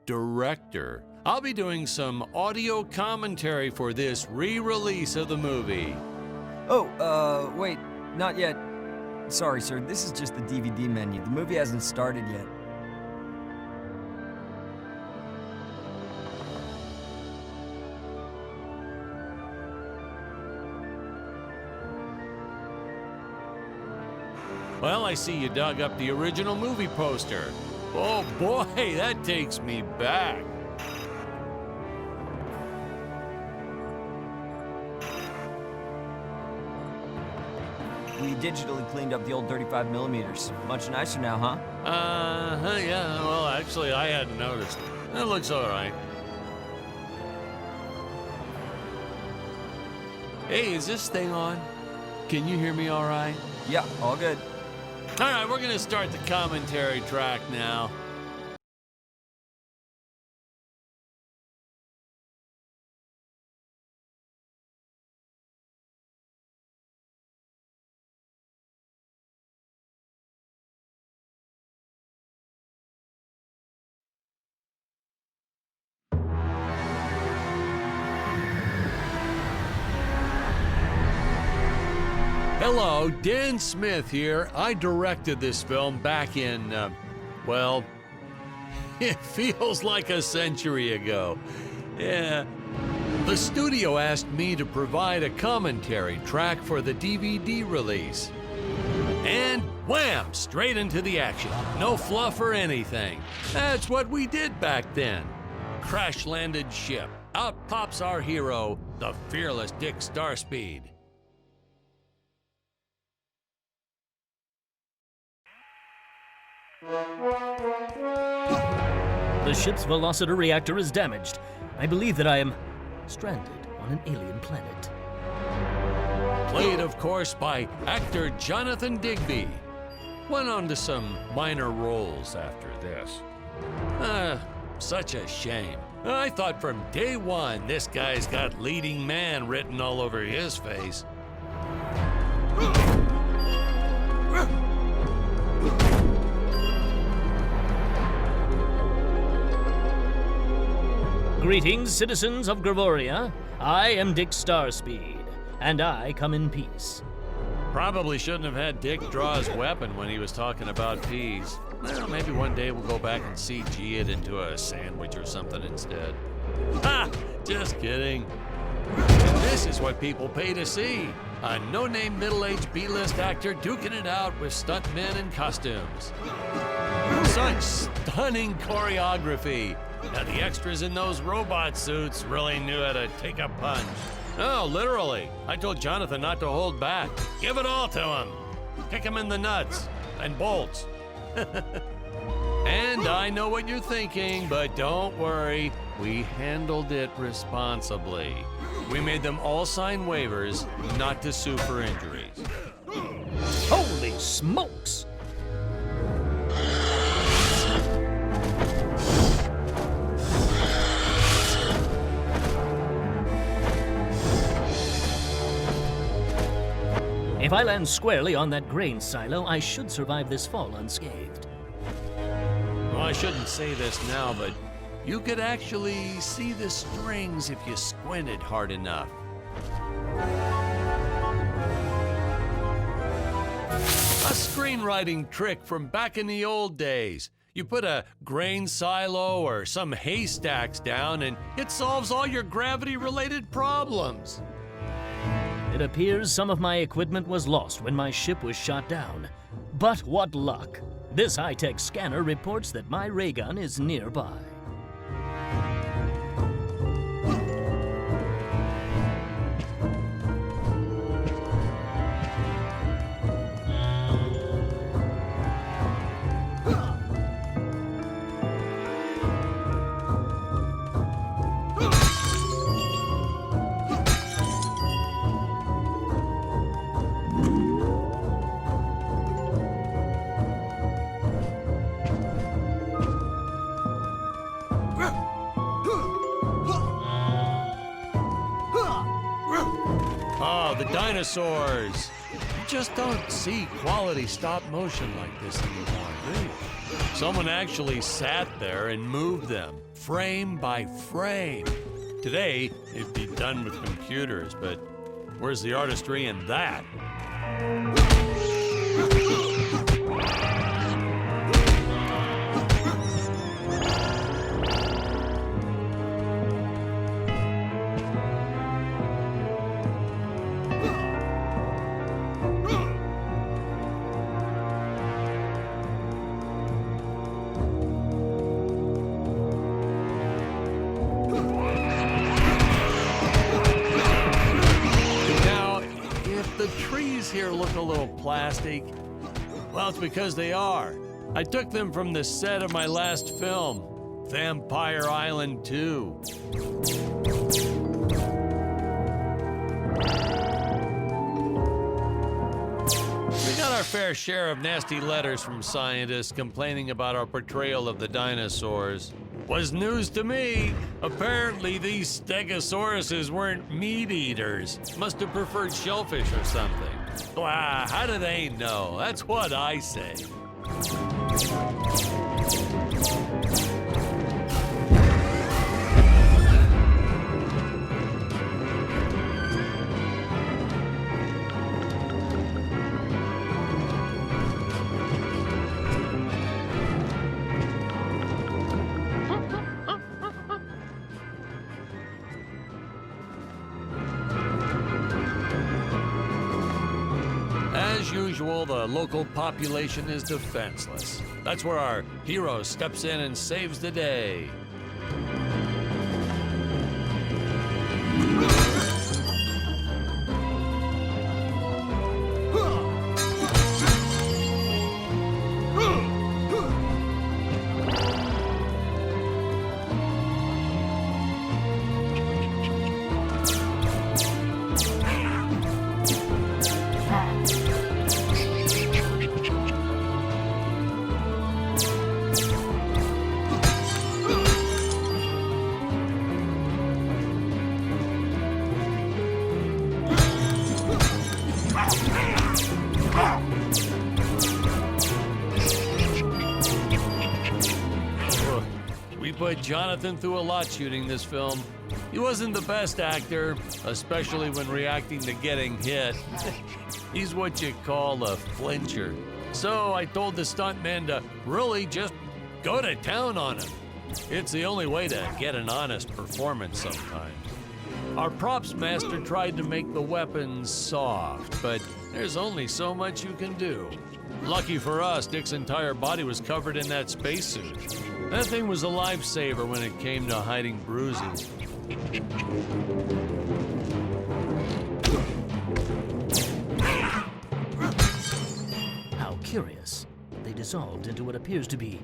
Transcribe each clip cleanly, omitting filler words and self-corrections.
director. I'll be doing some audio commentary for this re-release of the movie. Oh, wait, not yet. Sorry, sir, this is just the DVD menu. The movie hasn't started yet. Well, I see you dug up the original movie poster. Oh boy, that takes me back. We digitally cleaned up the old 35 millimeters. Much nicer now, huh? Yeah, well, actually, I hadn't noticed. It looks all right. Hey, is this thing on? Can you hear me all right? Yeah, all good. All right, we're gonna start the commentary track now. Hello, Dan Smith here. I directed this film back in, well, it feels like a century ago. Yeah. The studio asked me to provide a commentary track for the DVD release. And wham! Straight into the action. No fluff or anything. That's what we did back then. Crash-landed ship. Out pops our hero, the fearless Dick Starspeed. The ship's velocity reactor is damaged. I believe that I am stranded on an alien planet. Played, of course, by actor Jonathan Digby. Went on to some minor roles after this. Such a shame. I thought from day one this guy's got leading man written all over his face. Greetings, citizens of Gravoria. I am Dick Starspeed, and I come in peace. Probably shouldn't have had Dick draw his weapon when he was talking about peas. Well, maybe one day we'll go back and CG it into a sandwich or something instead. Ha! Just kidding. And this is what people pay to see. A no-name middle-aged B-list actor duking it out with stuntmen in costumes. Such stunning choreography. Now the extras in those robot suits really knew how to take a punch. Oh, literally. I told Jonathan not to hold back. Give it all to him. Kick him in the nuts and bolts. And I know what you're thinking, but don't worry. We handled it responsibly. We made them all sign waivers not to sue for injuries. Holy smokes! If I land squarely on that grain silo, I should survive this fall unscathed. Well, I shouldn't say this now, but you could actually see the strings if you squinted hard enough. A screenwriting trick from back in the old days. You put a grain silo or some haystacks down and it solves all your gravity-related problems. It appears some of my equipment was lost when my ship was shot down. But what luck! This high-tech scanner reports that my ray gun is nearby. Oh, the dinosaurs! You just don't see quality stop motion like this anymore, do you? Someone actually sat there and moved them, frame by frame. Today, it'd be done with computers, but where's the artistry in that? The trees here look a little plastic. Well, it's because they are. I took them from the set of my last film, Vampire Island 2. We got our fair share of nasty letters from scientists complaining about our portrayal of the dinosaurs. Was news to me. Apparently, these stegosauruses weren't meat eaters. Must have preferred shellfish or something. Wow, how do they know? That's what I say. As usual, the local population is defenseless. That's where our hero steps in and saves the day. We put Jonathan through a lot shooting this film. He wasn't the best actor, especially when reacting to getting hit. He's what you call a flincher. So I told the stuntman to really just go to town on him. It's the only way to get an honest performance sometimes. Our props master tried to make the weapons soft, but there's only so much you can do. Lucky for us, Dick's entire body was covered in that spacesuit. That thing was a lifesaver when it came to hiding bruises. How curious. They dissolved into what appears to be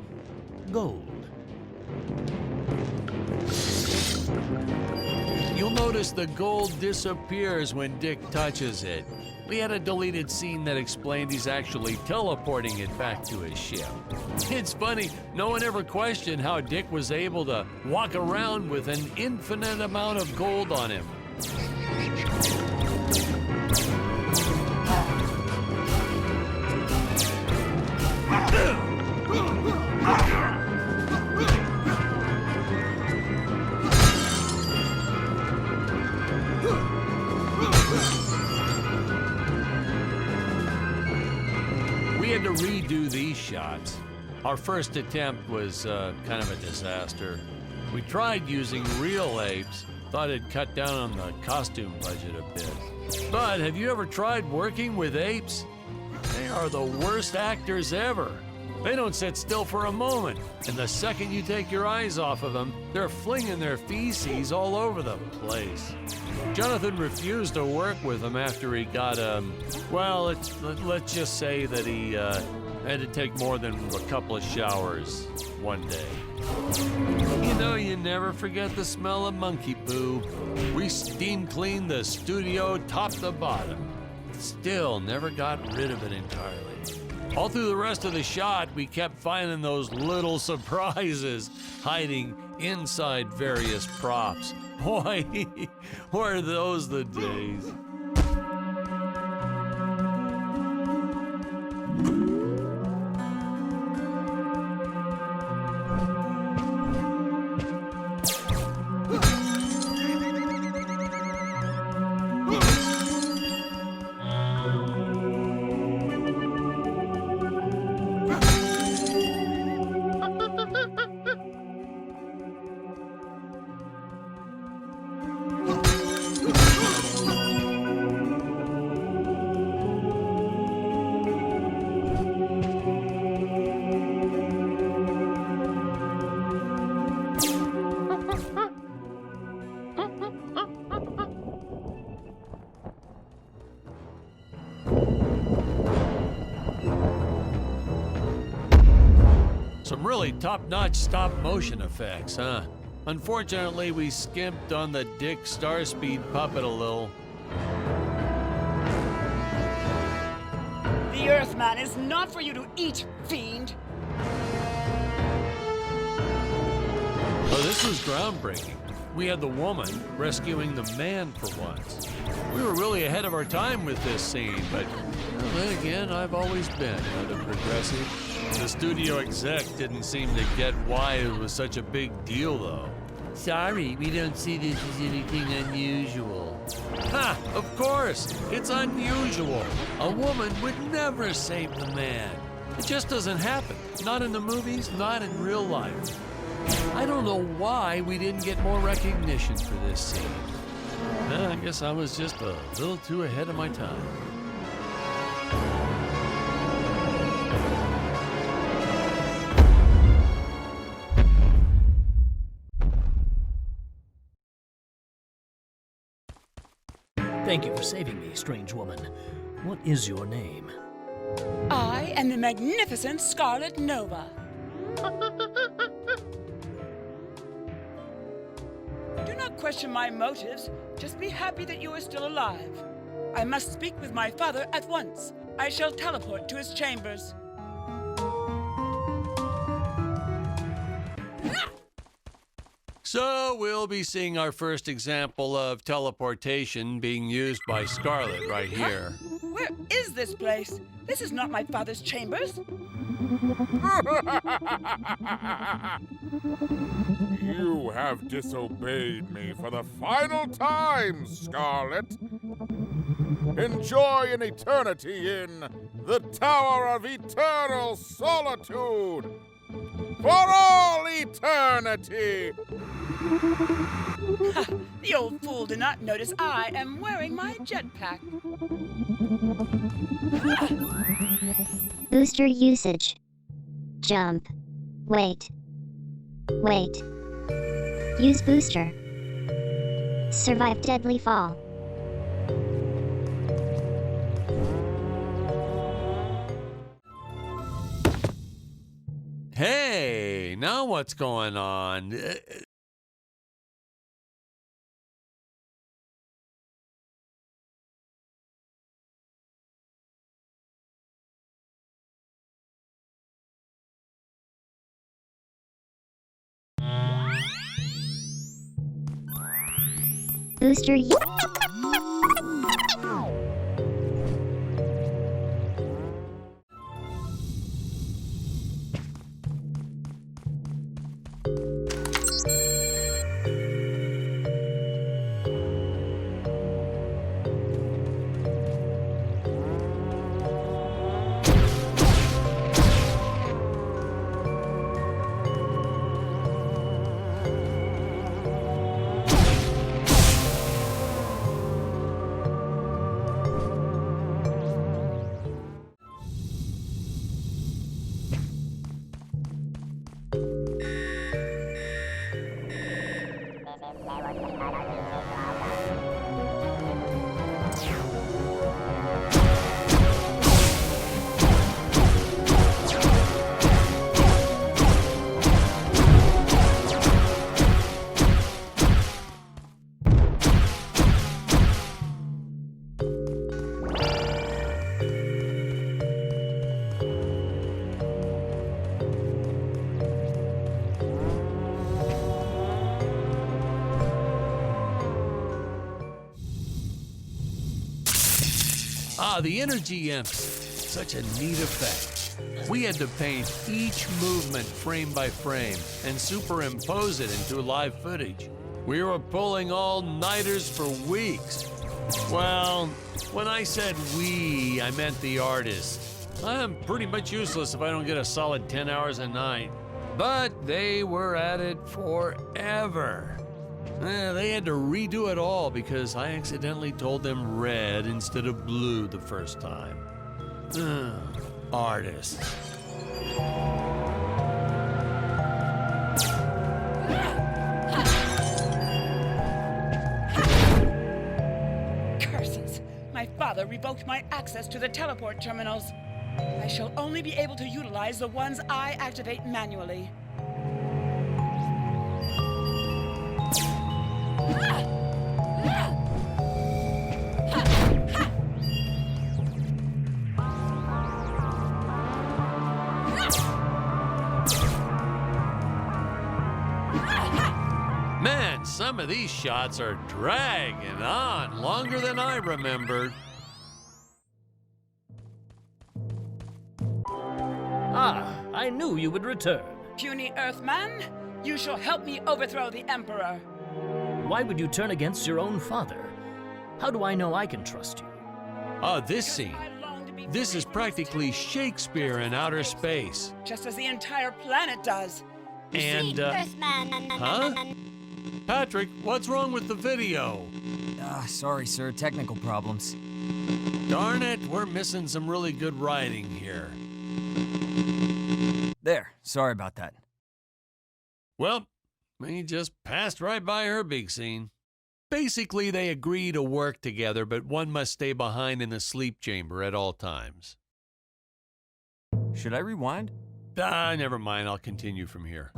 gold. You'll notice the gold disappears when Dick touches it. We had a deleted scene that explained he's actually teleporting it back to his ship. It's funny, no one ever questioned how Dick was able to walk around with an infinite amount of gold on him. We had to redo these shots. Our first attempt was kind of a disaster. We tried using real apes, thought it'd cut down on the costume budget a bit. But have you ever tried working with apes? They are the worst actors ever. They don't sit still for a moment, and the second you take your eyes off of them, they're flinging their feces all over the place. Jonathan refused to work with them after he got, well, let's just say that he had to take more than a couple of showers one day. You know, you never forget the smell of monkey poo. We steam cleaned the studio top to bottom. Still never got rid of it entirely. All through the rest of the shot, we kept finding those little surprises hiding inside various props. Boy, were those the days. Some really top-notch stop-motion effects, huh? Unfortunately, we skimped on the Dick Starspeed puppet a little. The Earthman is not for you to eat, fiend! Oh, this was groundbreaking. We had the woman rescuing the man for once. We were really ahead of our time with this scene, but well, then again, I've always been rather progressive. The studio exec didn't seem to get why it was such a big deal, though. Sorry, we don't see this as anything unusual. Ha! Of course! It's unusual! A woman would never save the man. It just doesn't happen. Not in the movies, not in real life. I don't know why we didn't get more recognition for this scene. I guess I was just a little too ahead of my time. Thank you for saving me, strange woman. What is your name? I am the magnificent Scarlet Nova. Do not question my motives. Just be happy that you are still alive. I must speak with my father at once. I shall teleport to his chambers. So we'll be seeing our first example of teleportation being used by Scarlet right here. Where is this place? This is not my father's chambers. You have disobeyed me for the final time, Scarlet. Enjoy an eternity in the Tower of Eternal Solitude. For all eternity! Ha! The old fool did not notice I am wearing my jetpack. Booster usage. Jump. Wait. Wait. Use booster. Survive deadly fall. Hey, now what's going on? Booster The energy imps. Such a neat effect. We had to paint each movement frame by frame and superimpose it into live footage. We were pulling all-nighters for weeks. Well, when I said we, I meant the artist. I'm pretty much useless if I don't get a solid 10 hours a night. But they were at it forever. They had to redo it all because I accidentally told them red instead of blue the first time. Artists. Curses! My father revoked my access to the teleport terminals. I I shall only be able to utilize the ones I activate manually. Man, some of these shots are dragging on longer than I remembered. Ah, I knew you would return. Puny Earthman, you shall help me overthrow the Emperor. Why would you turn against your own father? How do I know I can trust you? This scene. I long to be This free is from practically Shakespeare in outer space. just as the entire planet does. And, huh? Patrick, what's wrong with the video? Sorry, sir. Technical problems. Darn it, we're missing some really good writing here. There. Sorry about that. Well, we just passed right by her big scene. Basically, they agree to work together, but one must stay behind in the sleep chamber at all times. Should I rewind? Never mind, I'll continue from here.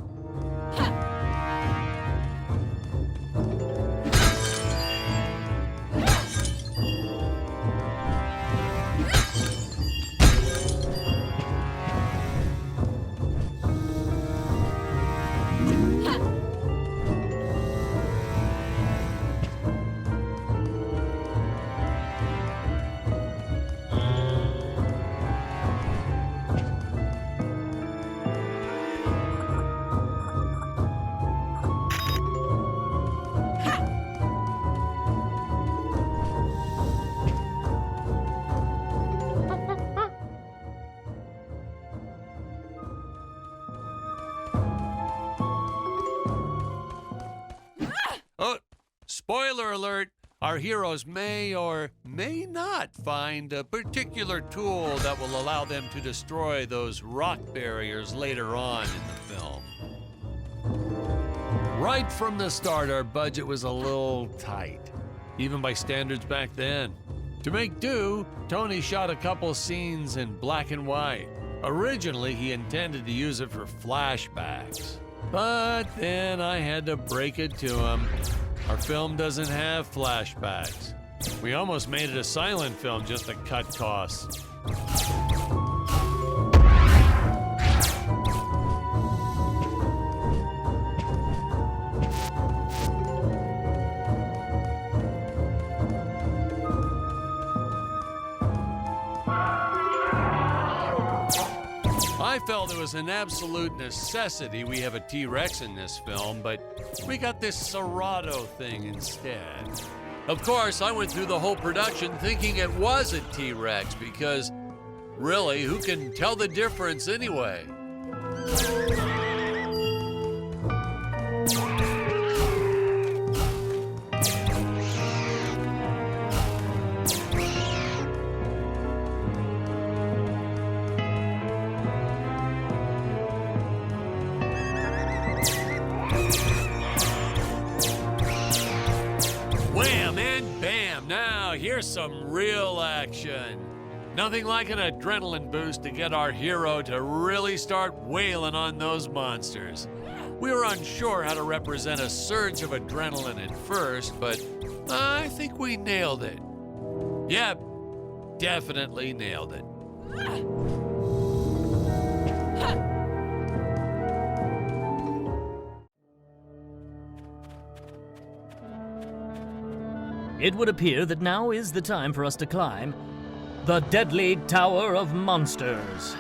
Oh, spoiler alert, our heroes may or may not find a particular tool that will allow them to destroy those rock barriers later on in the film. Right from the start, our budget was a little tight, even by standards back then. To make do, Tony shot a couple scenes in black and white. Originally, he intended to use it for flashbacks. But then I had to break it to him. Our film doesn't have flashbacks. We almost made it a silent film just to cut costs. I felt it was an absolute necessity we have a T-Rex in this film, but we got this Serato thing instead. Of course, I went through the whole production thinking it was a T-Rex because, really, who can tell the difference anyway? Wham and bam! Now, here's some real action. Nothing like an adrenaline boost to get our hero to really start wailing on those monsters. We were unsure how to represent a surge of adrenaline at first, but I think we nailed it. Yep, definitely nailed it. It would appear that now is the time for us to climb the Deadly Tower of Monsters.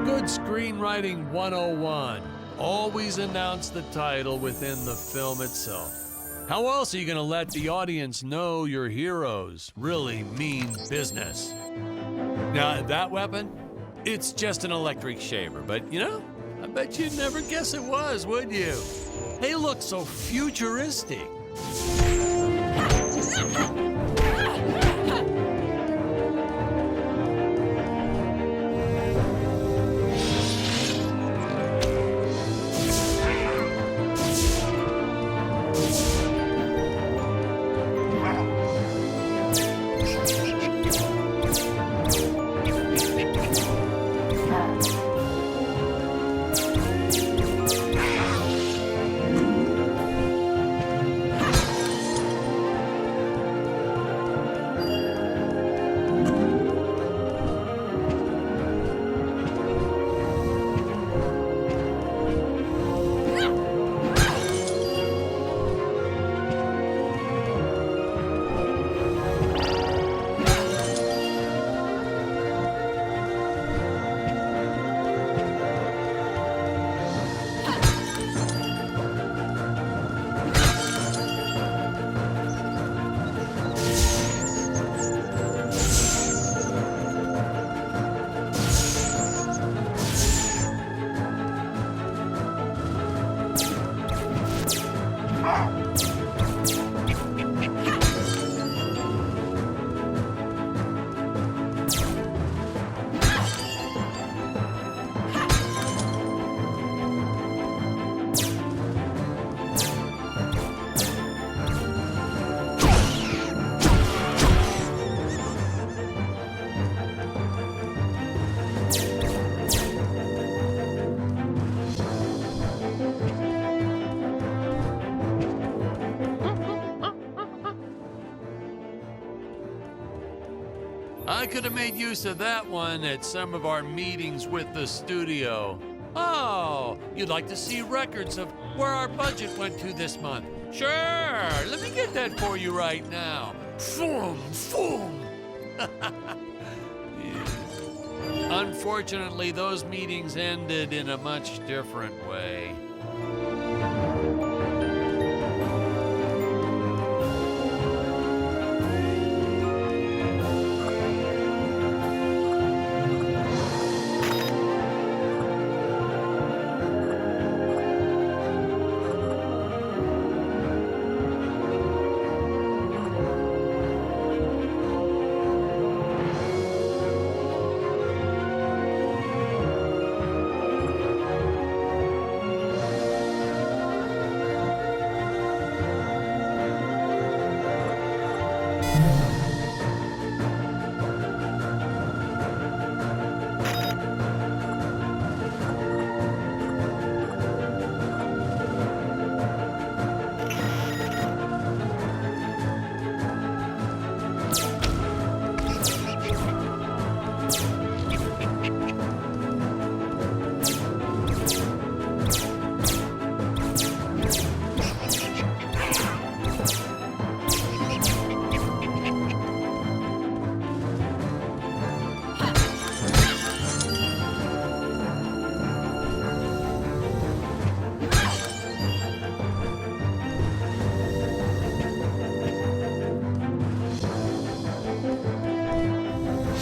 Good screenwriting 101. Always announce the title within the film itself. How else are you going to let the audience know your heroes really mean business? Now, that weapon, it's just an electric shaver, but you know, I bet you'd never guess it was, would you? They look so futuristic. I could have made use of that one at some of our meetings with the studio. Oh, you'd like to see records of where our budget went to this month? Sure, let me get that for you right now. Foom, foom. Yeah. Unfortunately, those meetings ended in a much different way.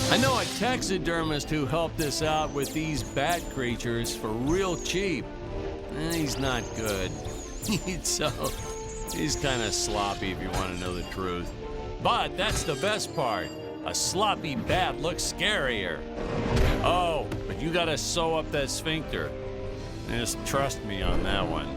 I know a taxidermist who helped us out with these bat creatures for real cheap. He's not good. He's kind of sloppy if you want to know the truth. But that's the best part. A sloppy bat looks scarier. Oh, but you gotta sew up that sphincter. Just trust me on that one.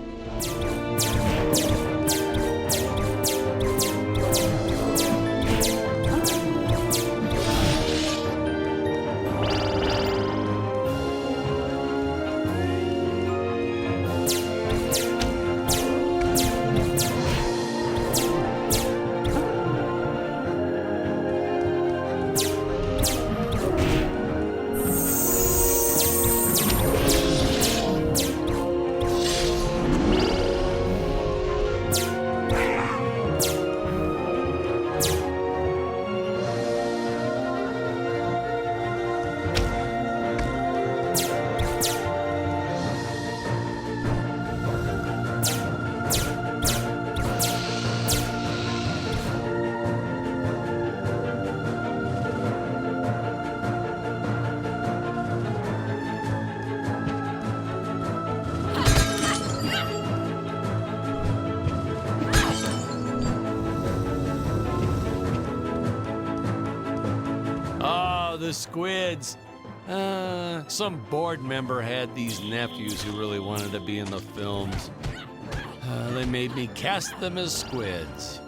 The squids. Some board member had these nephews who really wanted to be in the films. They made me cast them as squids.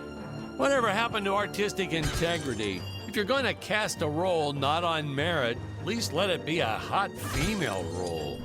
Whatever happened to artistic integrity? If you're going to cast a role not on merit, at least let it be a hot female role.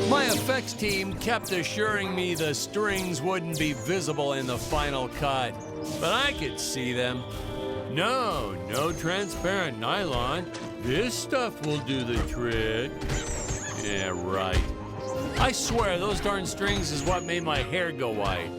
My effects team kept assuring me the strings wouldn't be visible in the final cut, but I could see them. No transparent nylon. This stuff will do the trick. Yeah, right. I swear those darn strings is what made my hair go white.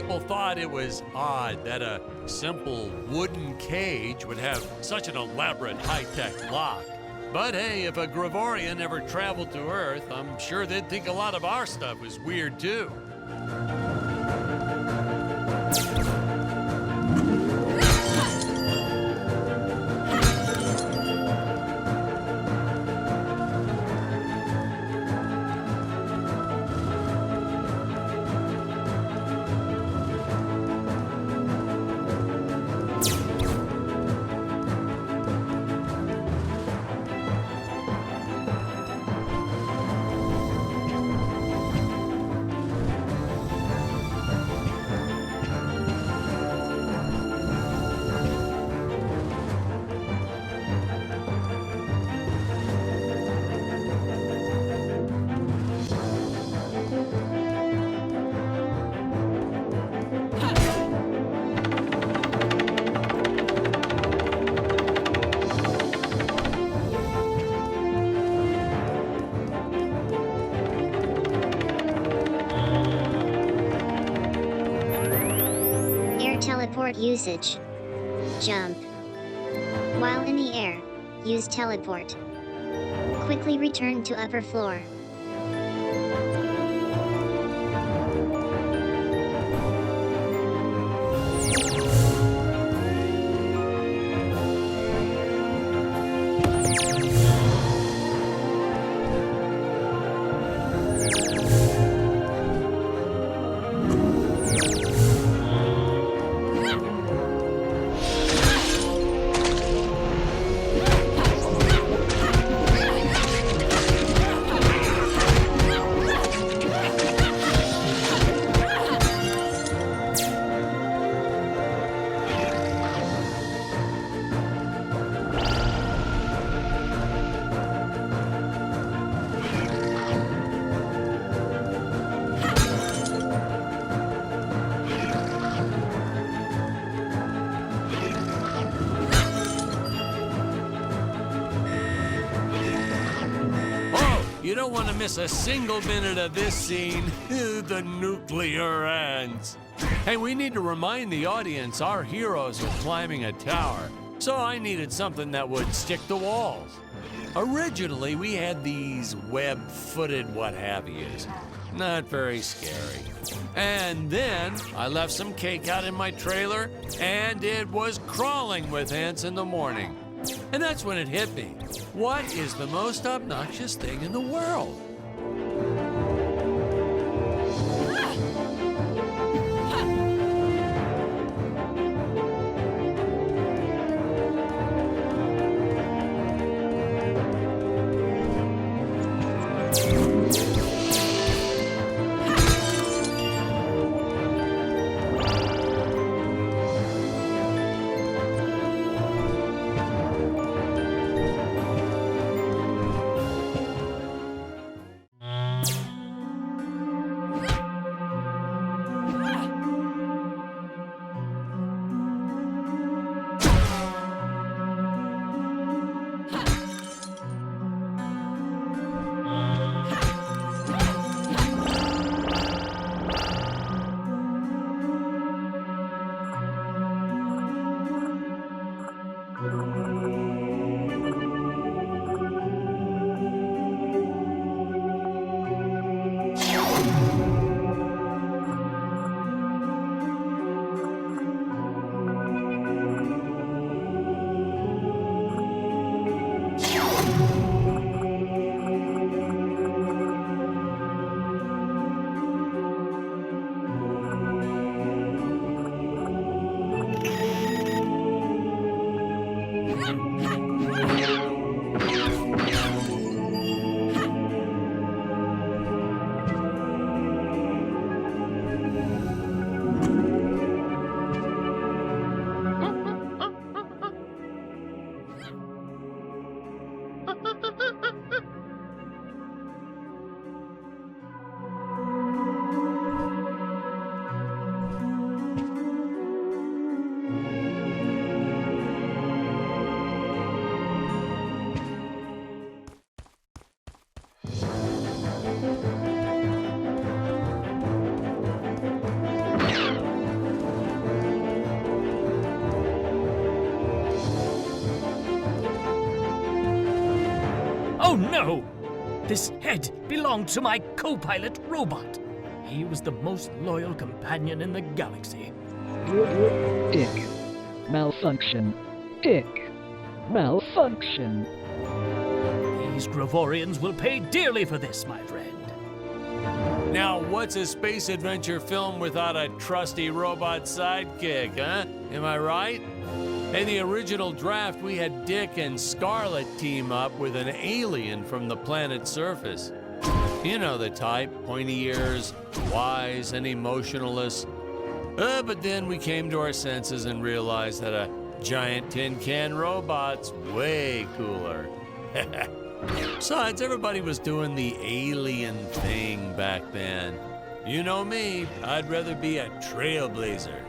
People thought it was odd that a simple wooden cage would have such an elaborate high-tech lock. But hey, if a Gregorian ever traveled to Earth, I'm sure they'd think a lot of our stuff was weird too. Teleport usage. Jump. While in the air, use teleport. Quickly return to upper floor. You don't want to miss a single minute of this scene. The nuclear ants. Hey, we need to remind the audience our heroes are climbing a tower, so I needed something that would stick to walls. Originally, we had these web-footed what-have-yous. Not very scary. And then I left some cake out in my trailer, and it was crawling with ants in the morning. And that's when it hit me. What is the most obnoxious thing in the world? No! This head belonged to my co-pilot robot. He was the most loyal companion in the galaxy. Dick. Malfunction. Dick. Malfunction. These Gravorians will pay dearly for this, my friend. Now, what's a space adventure film without a trusty robot sidekick, huh? Am I right? In the original draft, we had Dick and Scarlet team up with an alien from the planet's surface. You know the type, pointy ears, wise and emotionless. But then we came to our senses and realized that a giant tin can robot's way cooler. Besides, everybody was doing the alien thing back then. You know me, I'd rather be a trailblazer.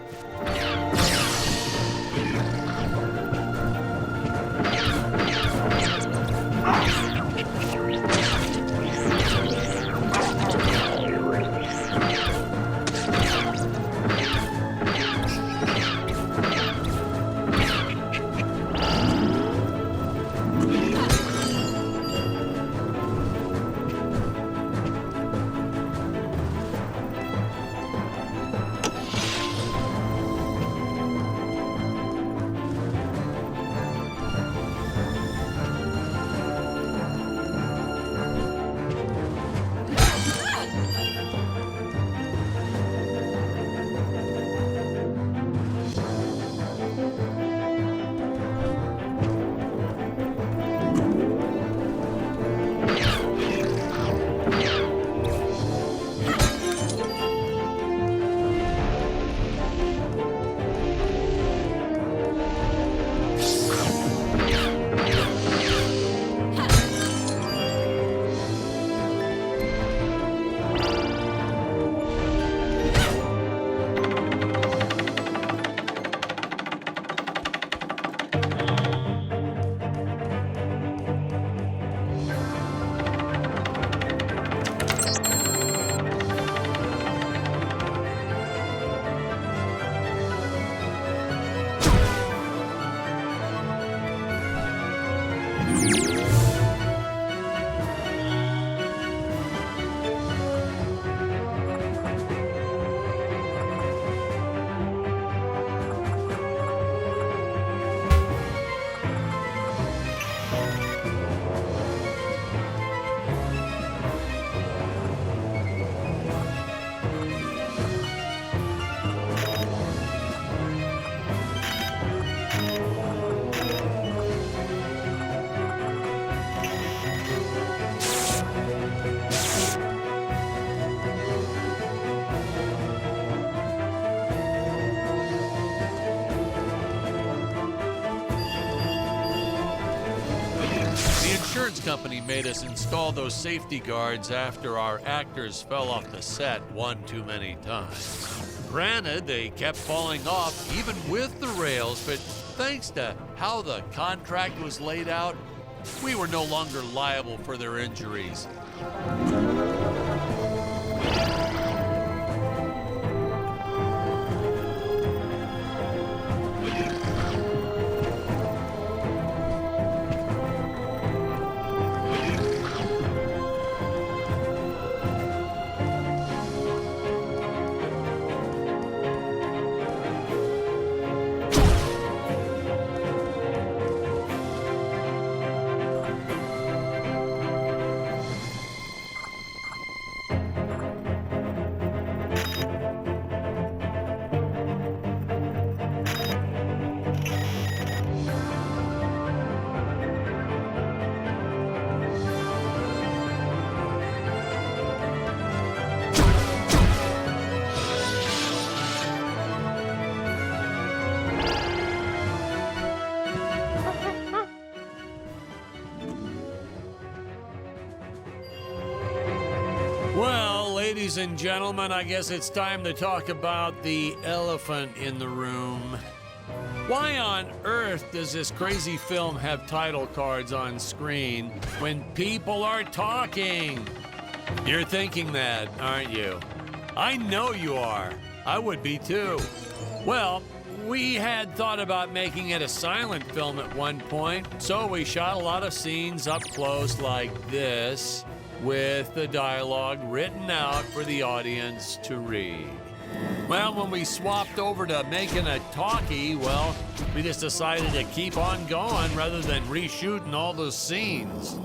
The insurance company made us install those safety guards after our actors fell off the set one too many times. Granted, they kept falling off even with the rails, but thanks to how the contract was laid out, we were no longer liable for their injuries. Well, ladies and gentlemen, I guess it's time to talk about the elephant in the room. Why on earth does this crazy film have title cards on screen when people are talking? You're thinking that, aren't you? I know you are. I would be too. Well, we had thought about making it a silent film at one point, so we shot a lot of scenes up close like this, with the dialogue written out for the audience to read. Well, when we swapped over to making a talkie, well, we just decided to keep on going rather than reshooting all those scenes.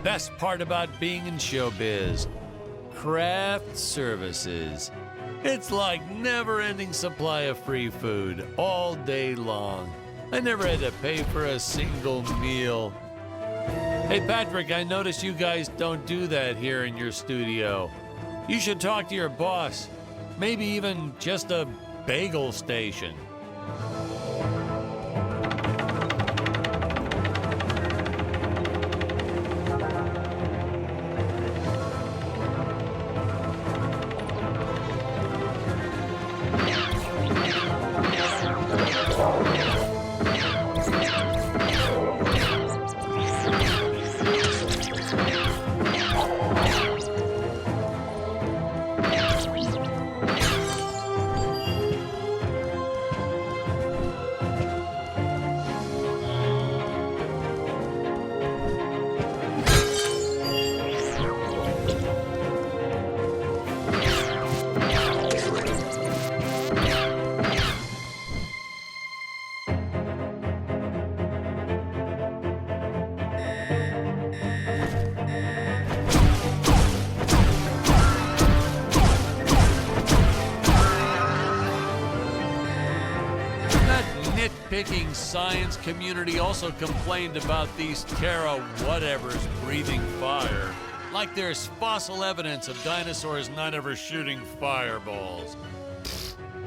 Best part about being in showbiz, craft services. It's like never-ending supply of free food all day long. I never had to pay for a single meal. Hey Patrick, I noticed you guys don't do that here in your studio. You should talk to your boss. Maybe even just a bagel station. Nitpicking science community also complained about these Terra whatevers breathing fire. Like there's fossil evidence of dinosaurs not ever shooting fireballs.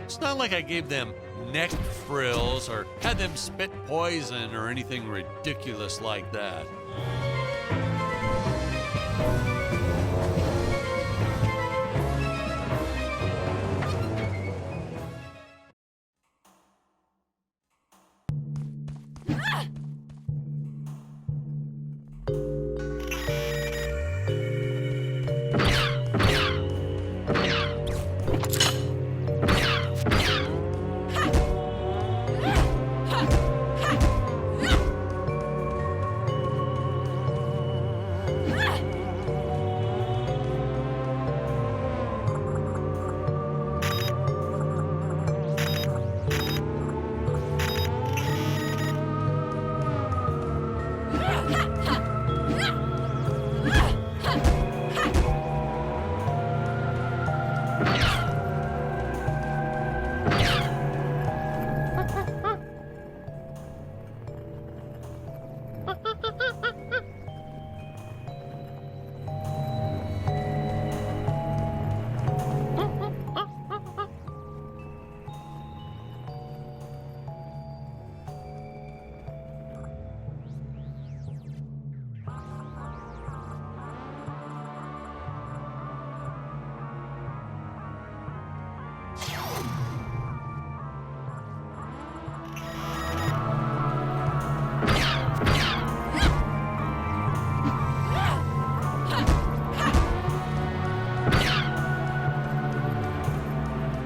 It's not like I gave them neck frills or had them spit poison or anything ridiculous like that.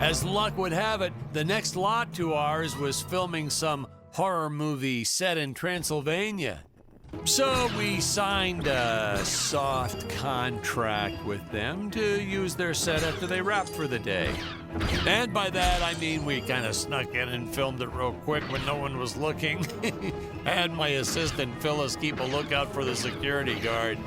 As luck would have it, the next lot to ours was filming some horror movie set in Transylvania. So we signed a soft contract with them to use their set after they wrapped for the day. And by that, I mean we kind of snuck in and filmed it real quick when no one was looking. Had my assistant Phyllis keep a lookout for the security guard.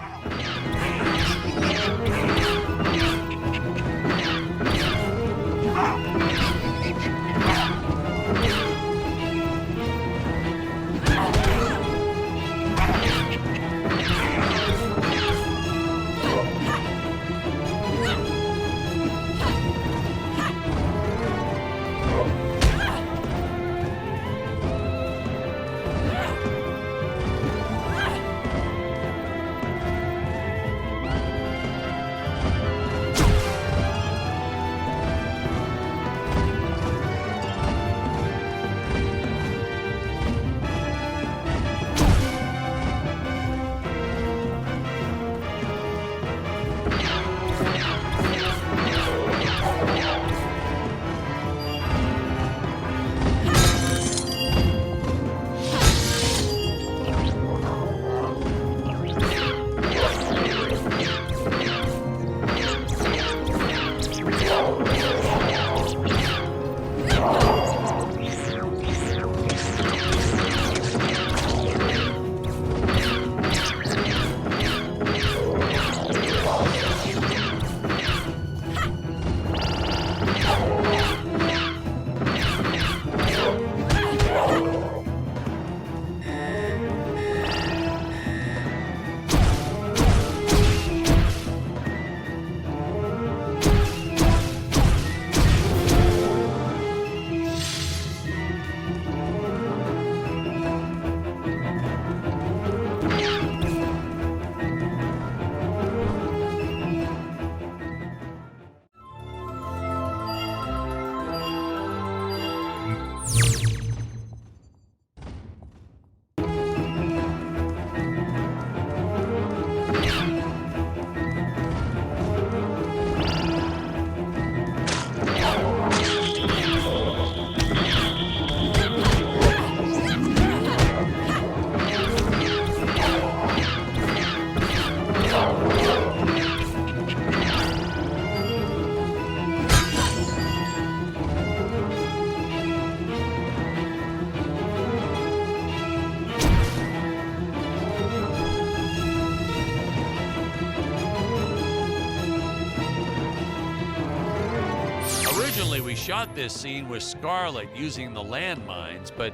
Originally, we shot this scene with Scarlett using the landmines, but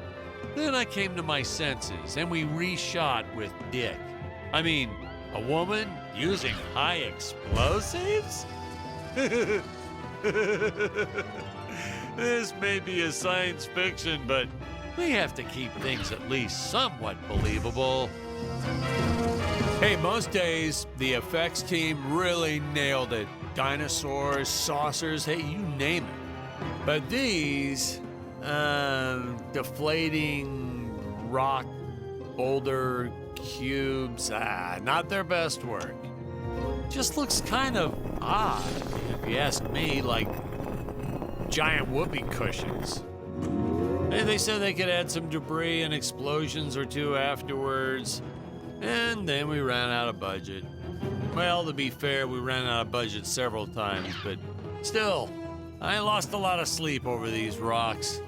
then I came to my senses and we reshot with Dick. I mean, a woman using high explosives? This may be a science fiction, but we have to keep things at least somewhat believable. Hey, most days, the effects team really nailed it. Dinosaurs, saucers, hey, you name it. But these, deflating rock boulder cubes, not their best work. Just looks kind of odd, if you ask me, like giant whoopee cushions. And they said they could add some debris and explosions or two afterwards. And then we ran out of budget. Well, to be fair, we ran out of budget several times, but still, I lost a lot of sleep over these rocks.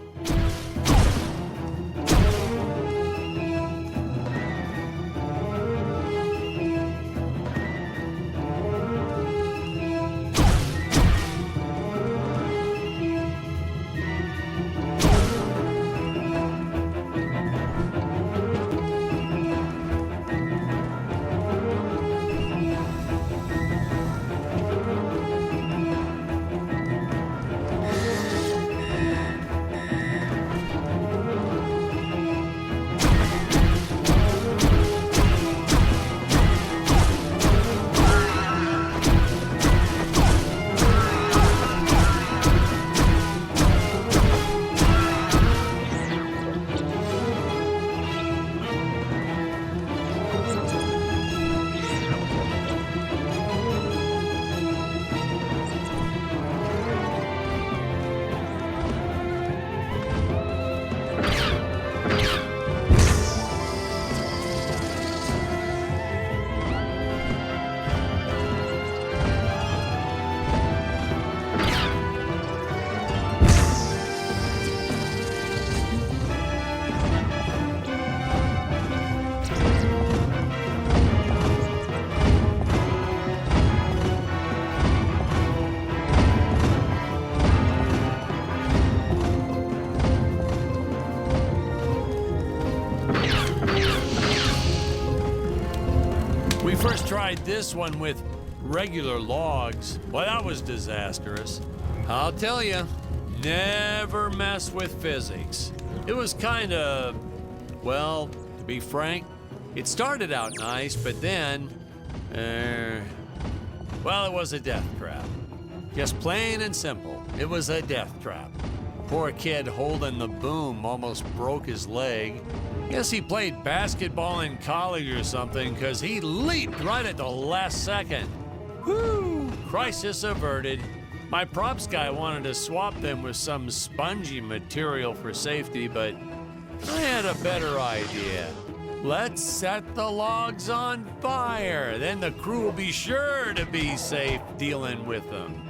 tried this one with regular logs. Well, that was disastrous. I'll tell you, never mess with physics. It was kind of, well, to be frank, it started out nice, but then, well, it was a death trap. Just plain and simple, it was a death trap. Poor kid holding the boom almost broke his leg. Guess he played basketball in college or something, because he leaped right at the last second. Whew, crisis averted. My props guy wanted to swap them with some spongy material for safety, but I had a better idea. Let's set the logs on fire, then the crew will be sure to be safe dealing with them.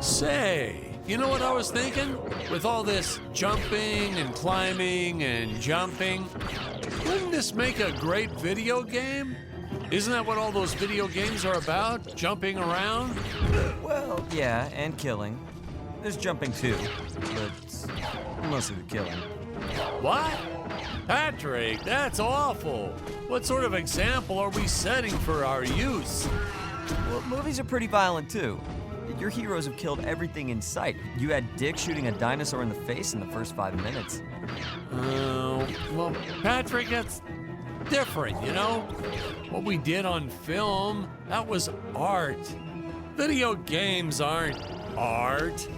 Say, you know what I was thinking? With all this jumping and climbing and jumping, wouldn't this make a great video game? Isn't that what all those video games are about? Jumping around? Well, yeah, and killing. There's jumping too, but mostly the killing. What? Patrick, that's awful. What sort of example are we setting for our youth? Well, movies are pretty violent too. Your heroes have killed everything in sight. You had Dick shooting a dinosaur in the face in the first 5 minutes. Well, Patrick, that's different, you know? What we did on film, that was art. Video games aren't art.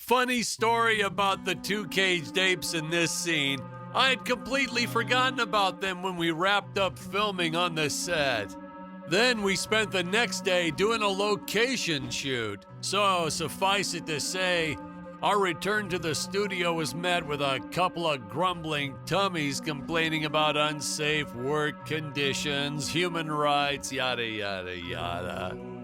Funny story about the two caged apes in this scene. I had completely forgotten about them when we wrapped up filming on the set. Then we spent the next day doing a location shoot. So suffice it to say, our return to the studio was met with a couple of grumbling tummies complaining about unsafe work conditions, human rights, yada yada yada.